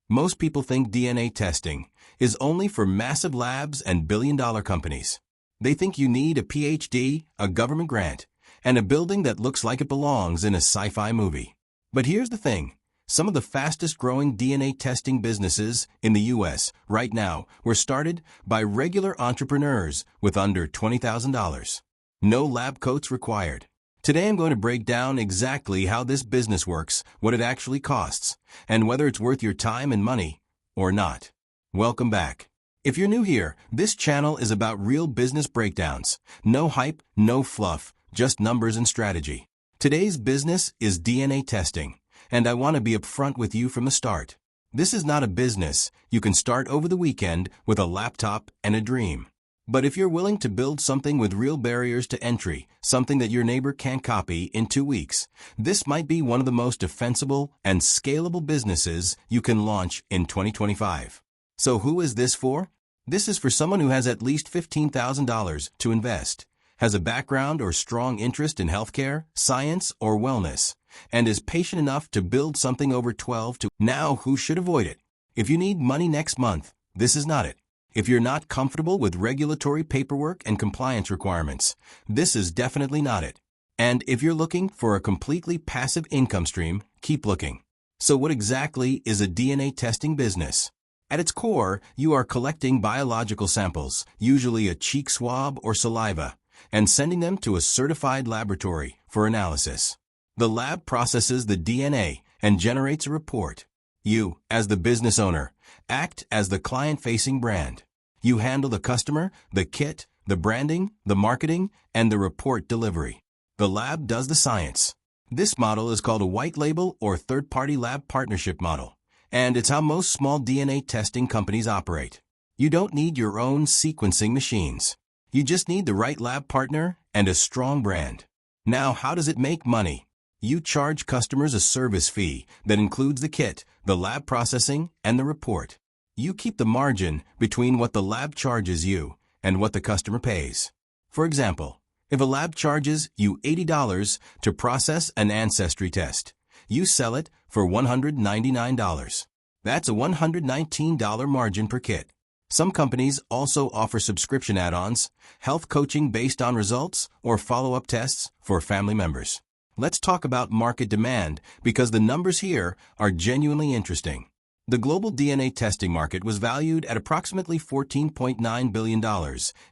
Most people think DNA testing is only for massive labs and billion-dollar companies. They think you need a PhD, a government grant, and a building that looks like it belongs in a sci-fi movie. But here's the thing. Some of the fastest-growing DNA testing businesses in the U.S. right now were started by regular entrepreneurs with under $20,000. No lab coats required. Today I'm going to break down exactly how this business works, what it actually costs, and whether it's worth your time and money or not. Welcome back. If you're new here, this channel is about real business breakdowns. No hype, no fluff, just numbers and strategy. Today's business is DNA testing, and I want to be upfront with you from the start. This is not a business you can start over the weekend with a laptop and a dream. But if you're willing to build something with real barriers to entry, something that your neighbor can't copy in 2 weeks, this might be one of the most defensible and scalable businesses you can launch in 2025. So who is this for? This is for someone who has at least $15,000 to invest, has a background or strong interest in healthcare, science, or wellness, and is patient enough to build something over 12 to. Now, who should avoid it? If you need money next month, this is not it. If you're not comfortable with regulatory paperwork and compliance requirements, this is definitely not it. And if you're looking for a completely passive income stream, keep looking. So what exactly is a DNA testing business? At its core, you are collecting biological samples, usually a cheek swab or saliva, and sending them to a certified laboratory for analysis. The lab processes the DNA and generates a report. You, as the business owner, act as the client-facing brand. You handle the customer, the kit, the branding, the marketing, and the report delivery. The lab does the science. This model is called a white label or third-party lab partnership model, and it's how most small DNA testing companies operate. You don't need your own sequencing machines. You just need the right lab partner and a strong brand. Now, how does it make money? You charge customers a service fee that includes the kit, the lab processing, and the report. You keep the margin between what the lab charges you and what the customer pays. For example, if a lab charges you $80 to process an ancestry test, you sell it for $199. That's a $119 margin per kit. Some companies also offer subscription add-ons, health coaching based on results, or follow-up tests for family members. Let's talk about market demand because the numbers here are genuinely interesting. The global DNA testing market was valued at approximately $14.9 billion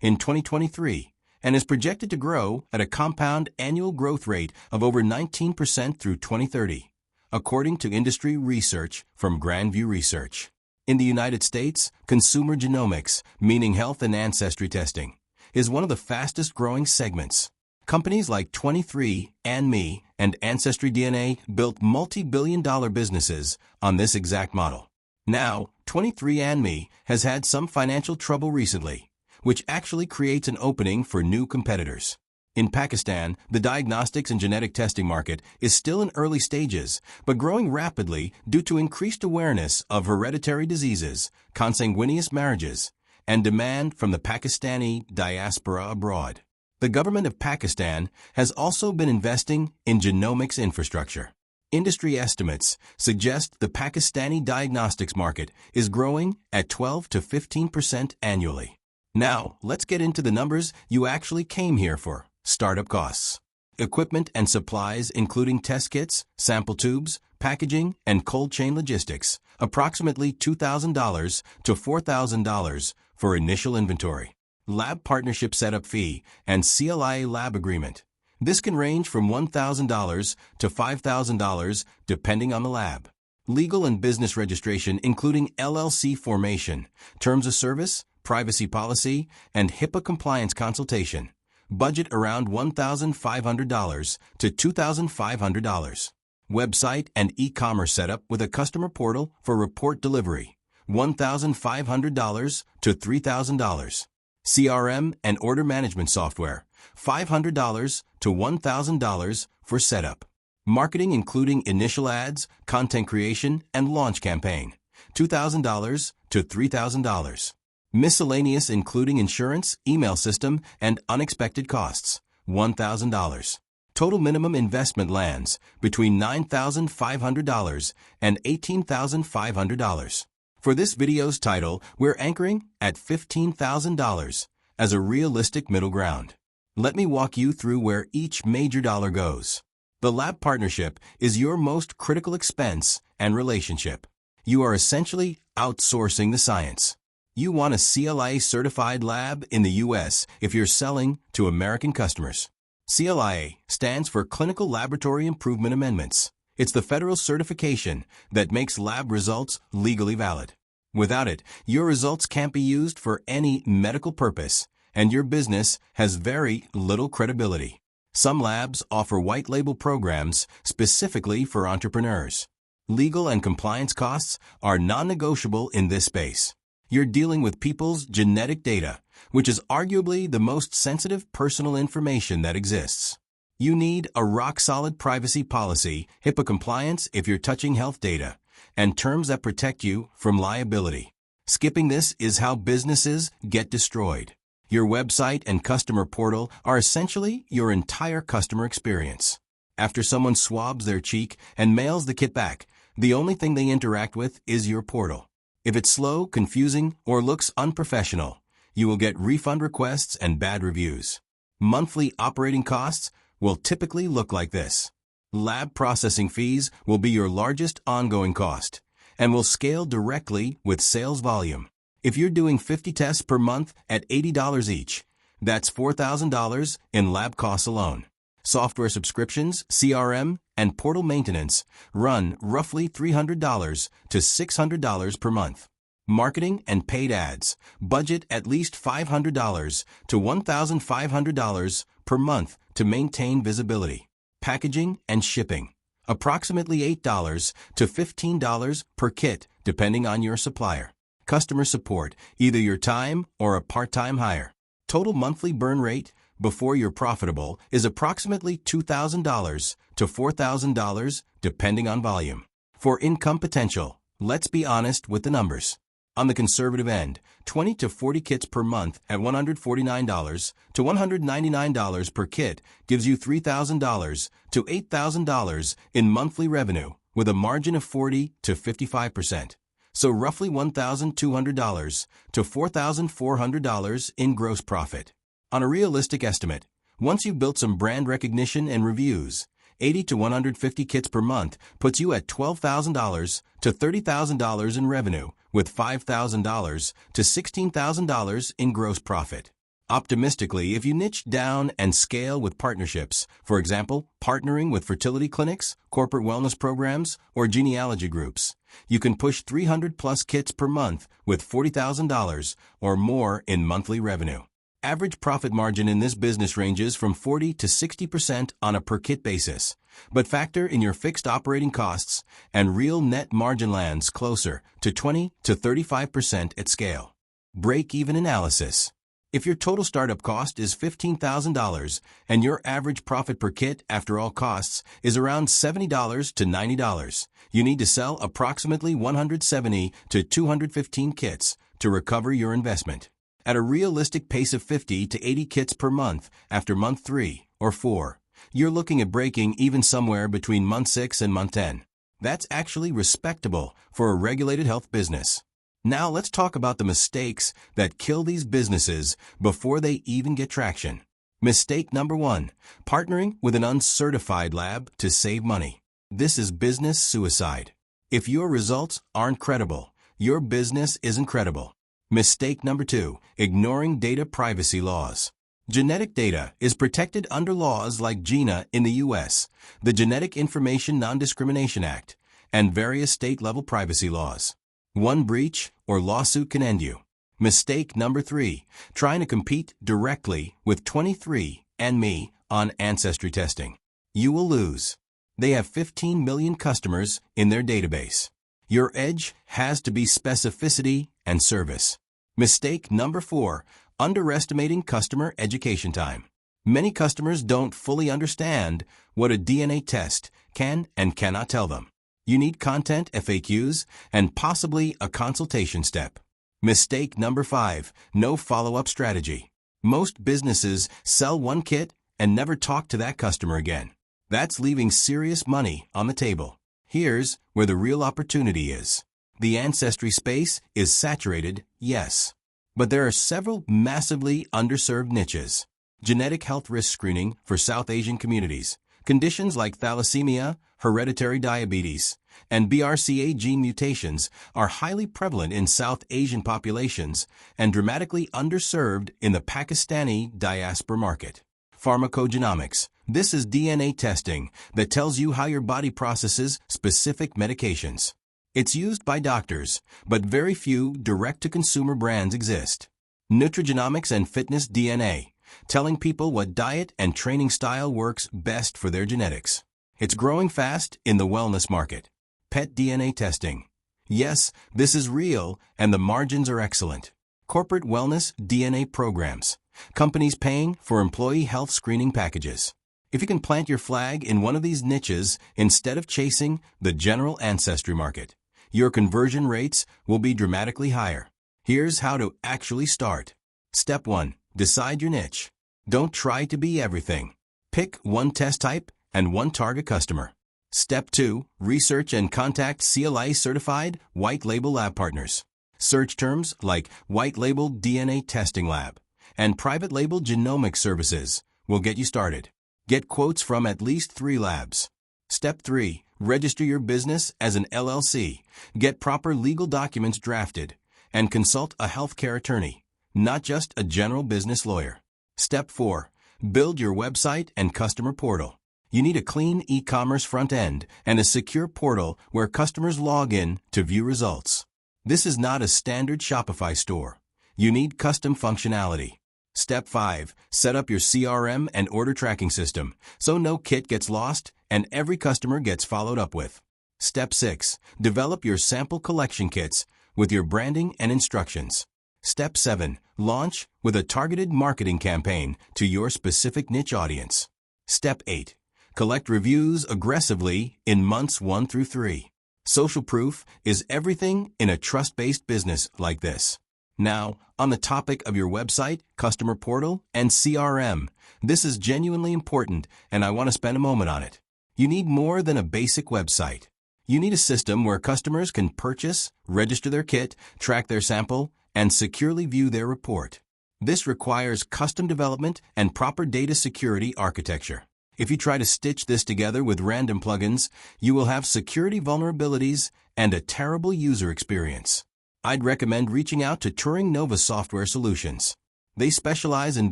in 2023 and is projected to grow at a compound annual growth rate of over 19% through 2030, according to industry research from Grandview Research. In the United States, consumer genomics, meaning health and ancestry testing, is one of the fastest-growing segments. Companies like 23andMe and Ancestry DNA built multi-billion-dollar businesses on this exact model. Now, 23andMe has had some financial trouble recently, which actually creates an opening for new competitors. In Pakistan, the diagnostics and genetic testing market is still in early stages, but growing rapidly due to increased awareness of hereditary diseases, consanguineous marriages, and demand from the Pakistani diaspora abroad. The government of Pakistan has also been investing in genomics infrastructure. Industry estimates suggest the Pakistani diagnostics market is growing at 12 to 15% annually. Now, let's get into the numbers you actually came here for. Startup costs. Equipment and supplies including test kits, sample tubes, packaging, and cold chain logistics, approximately $2,000 to $4,000 for initial inventory. Lab partnership setup fee and CLIA lab agreement. This can range from $1,000 to $5,000 depending on the lab. Legal and business registration including LLC formation, terms of service, privacy policy, and HIPAA compliance consultation. Budget around $1,500 to $2,500. Website and e-commerce setup with a customer portal for report delivery. $1,500 to $3,000. CRM and order management software, $500 to $1,000 for setup. Marketing including initial ads, content creation, and launch campaign, $2,000 to $3,000. Miscellaneous including insurance, email system, and unexpected costs, $1,000. Total minimum investment lands between $9,500 and $18,500. For this video's title, we're anchoring at $15,000 as a realistic middle ground. Let me walk you through where each major dollar goes. The lab partnership is your most critical expense and relationship. You are essentially outsourcing the science. You want a CLIA-certified lab in the U.S. if you're selling to American customers. CLIA stands for Clinical Laboratory Improvement Amendments. It's the federal certification that makes lab results legally valid. Without it, your results can't be used for any medical purpose, and your business has very little credibility. Some labs offer white label programs specifically for entrepreneurs. Legal and compliance costs are non-negotiable in this space. You're dealing with people's genetic data, which is arguably the most sensitive personal information that exists. You need a rock-solid privacy policy, HIPAA compliance if you're touching health data, and terms that protect you from liability. Skipping this is how businesses get destroyed. Your website and customer portal are essentially your entire customer experience. After someone swabs their cheek and mails the kit back, the only thing they interact with is your portal. If it's slow, confusing, or looks unprofessional, you will get refund requests and bad reviews. Monthly operating costs will typically look like this. Lab processing fees will be your largest ongoing cost and will scale directly with sales volume. If you're doing 50 tests per month at $80 each, that's $4,000 in lab costs alone. Software subscriptions, CRM, and portal maintenance run roughly $300 to $600 per month. Marketing and paid ads budget at least $500 to $1,500 per month to maintain visibility. Packaging and shipping, approximately $8 to $15 per kit depending on your supplier. Customer support, either your time or a part-time hire. Total monthly burn rate before you're profitable is approximately $2,000 to $4,000 depending on volume. For income potential, let's be honest with the numbers. On the conservative end, 20 to 40 kits per month at $149 to $199 per kit gives you $3,000 to $8,000 in monthly revenue with a margin of 40 to 55%. So roughly $1,200 to $4,400 in gross profit. On a realistic estimate, once you've built some brand recognition and reviews, 80 to 150 kits per month puts you at $12,000 to $30,000 in revenue with $5,000 to $16,000 in gross profit. Optimistically, if you niche down and scale with partnerships, for example, partnering with fertility clinics, corporate wellness programs, or genealogy groups, you can push 300 plus kits per month with $40,000 or more in monthly revenue. Average profit margin in this business ranges from 40 to 60% on a per-kit basis, but factor in your fixed operating costs and real net margin lands closer to 20 to 35% at scale. Break-even analysis. If your total startup cost is $15,000 and your average profit per kit after all costs is around $70 to $90, you need to sell approximately 170 to 215 kits to recover your investment. At a realistic pace of 50 to 80 kits per month after month 3 or 4, you're looking at breaking even somewhere between month 6 and month 10. That's actually respectable for a regulated health business. Now let's talk about the mistakes that kill these businesses before they even get traction. Mistake number 1, partnering with an uncertified lab to save money. This is business suicide. If your results aren't credible, your business isn't credible. Mistake number 2, ignoring data privacy laws. Genetic data is protected under laws like GINA in the U.S., the Genetic Information Non-Discrimination Act, and various state-level privacy laws. One breach or lawsuit can end you. Mistake number 3, trying to compete directly with 23andMe on ancestry testing. You will lose. They have 15 million customers in their database. Your edge has to be specificity and service. Mistake number 4, underestimating customer education time. Many customers don't fully understand what a DNA test can and cannot tell them. You need content, FAQs, and possibly a consultation step. Mistake number 5, no follow-up strategy. Most businesses sell one kit and never talk to that customer again. That's leaving serious money on the table. Here's where the real opportunity is. The ancestry space is saturated, yes. But there are several massively underserved niches. Genetic health risk screening for South Asian communities. Conditions like thalassemia, hereditary diabetes, and BRCA gene mutations are highly prevalent in South Asian populations and dramatically underserved in the Pakistani diaspora market. Pharmacogenomics. This is DNA testing that tells you how your body processes specific medications. It's used by doctors, but very few direct-to-consumer brands exist. Nutrigenomics and fitness DNA, telling people what diet and training style works best for their genetics. It's growing fast in the wellness market. Pet DNA testing. Yes, this is real, and the margins are excellent. Corporate wellness DNA programs. Companies paying for employee health screening packages. If you can plant your flag in one of these niches instead of chasing the general ancestry market, your conversion rates will be dramatically higher. Here's how to actually start. Step 1. Decide your niche. Don't try to be everything. Pick one test type and one target customer. Step 2. Research and contact CLI-certified white label lab partners. Search terms like white label DNA testing lab and private label genomic services will get you started. Get quotes from at least 3 labs. Step 3. Register your business as an LLC. Get proper legal documents drafted and consult a healthcare attorney, not just a general business lawyer. Step 4. Build your website and customer portal. You need a clean e-commerce front end and a secure portal where customers log in to view results. This is not a standard Shopify store. You need custom functionality. Step 5. Set up your CRM and order tracking system so no kit gets lost and every customer gets followed up with. Step 6. Develop your sample collection kits with your branding and instructions. Step 7. Launch with a targeted marketing campaign to your specific niche audience. Step 8. Collect reviews aggressively in months 1 through 3. Social proof is everything in a trust-based business like this. Now, on the topic of your website, customer portal, and CRM, this is genuinely important and I want to spend a moment on it. You need more than a basic website. You need a system where customers can purchase, register their kit, track their sample, and securely view their report. This requires custom development and proper data security architecture. If you try to stitch this together with random plugins, you will have security vulnerabilities and a terrible user experience. I'd recommend reaching out to Turing Nova Software Solutions. They specialize in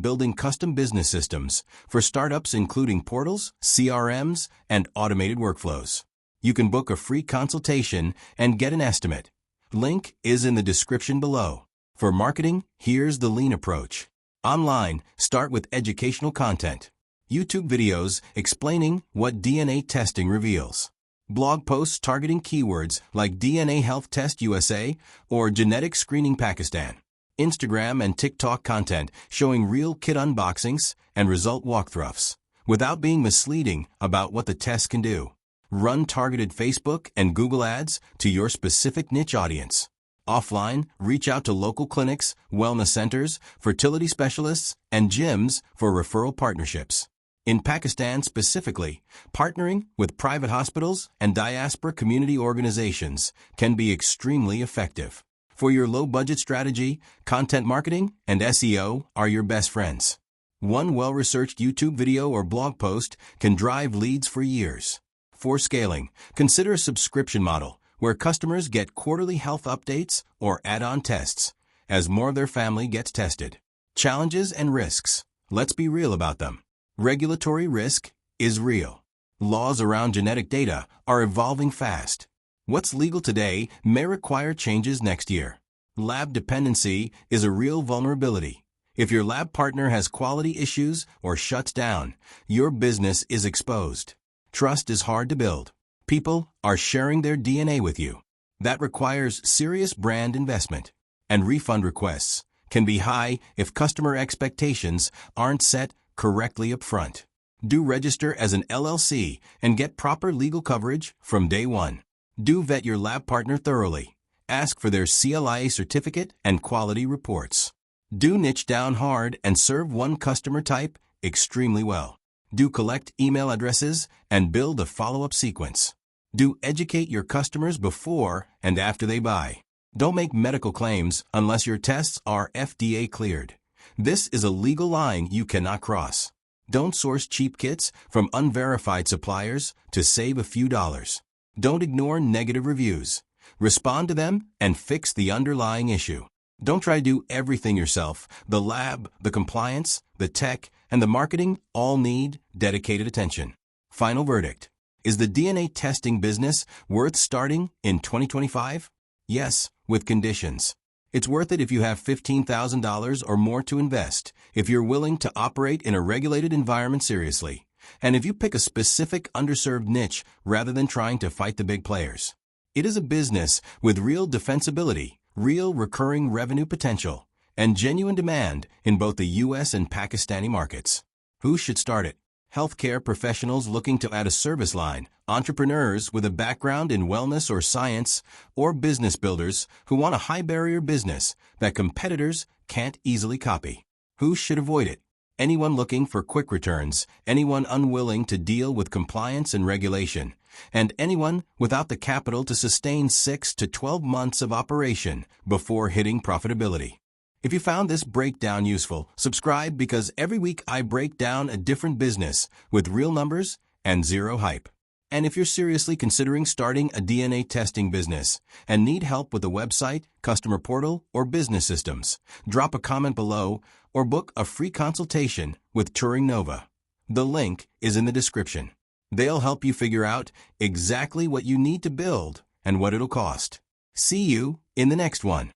building custom business systems for startups including portals, CRMs, and automated workflows. You can book a free consultation and get an estimate. Link is in the description below. For marketing, here's the lean approach. Online, start with educational content. YouTube videos explaining what DNA testing reveals. Blog posts targeting keywords like DNA Health Test USA or Genetic Screening Pakistan. Instagram and TikTok content showing real kit unboxings and result walkthroughs without being misleading about what the test can do. Run targeted Facebook and Google ads to your specific niche audience. Offline, reach out to local clinics, wellness centers, fertility specialists, and gyms for referral partnerships. In Pakistan specifically, partnering with private hospitals and diaspora community organizations can be extremely effective. For your low-budget strategy, content marketing and SEO are your best friends. One well-researched YouTube video or blog post can drive leads for years. For scaling, consider a subscription model where customers get quarterly health updates or add-on tests as more of their family gets tested. Challenges and risks. Let's be real about them. Regulatory risk is real. Laws around genetic data are evolving fast. What's legal today may require changes next year. Lab dependency is a real vulnerability. If your lab partner has quality issues or shuts down, your business is exposed. Trust is hard to build. People are sharing their DNA with you. That requires serious brand investment. And refund requests can be high if customer expectations aren't set correctly up front. Do register as an LLC and get proper legal coverage from day one. Do vet your lab partner thoroughly. Ask for their CLI certificate and quality reports. Do niche down hard and serve one customer type extremely well. Do collect email addresses and build a follow-up sequence. Do educate your customers before and after they buy. Don't make medical claims unless your tests are FDA cleared. This is a legal line you cannot cross. Don't source cheap kits from unverified suppliers to save a few dollars. Don't ignore negative reviews. Respond to them and fix the underlying issue. Don't try to do everything yourself. The lab, the compliance, the tech, and the marketing all need dedicated attention. Final verdict. Is the DNA testing business worth starting in 2025? Yes, with conditions. It's worth it if you have $15,000 or more to invest, if you're willing to operate in a regulated environment seriously, and if you pick a specific underserved niche rather than trying to fight the big players. It is a business with real defensibility, real recurring revenue potential, and genuine demand in both the U.S. and Pakistani markets. Who should start it? Healthcare professionals looking to add a service line, entrepreneurs with a background in wellness or science, or business builders who want a high-barrier business that competitors can't easily copy. Who should avoid it? Anyone looking for quick returns, anyone unwilling to deal with compliance and regulation, and anyone without the capital to sustain 6 to 12 months of operation before hitting profitability. If you found this breakdown useful, subscribe because every week I break down a different business with real numbers and zero hype. And if you're seriously considering starting a DNA testing business and need help with a website, customer portal, or business systems, drop a comment below or book a free consultation with Turing Nova. The link is in the description. They'll help you figure out exactly what you need to build and what it'll cost. See you in the next one.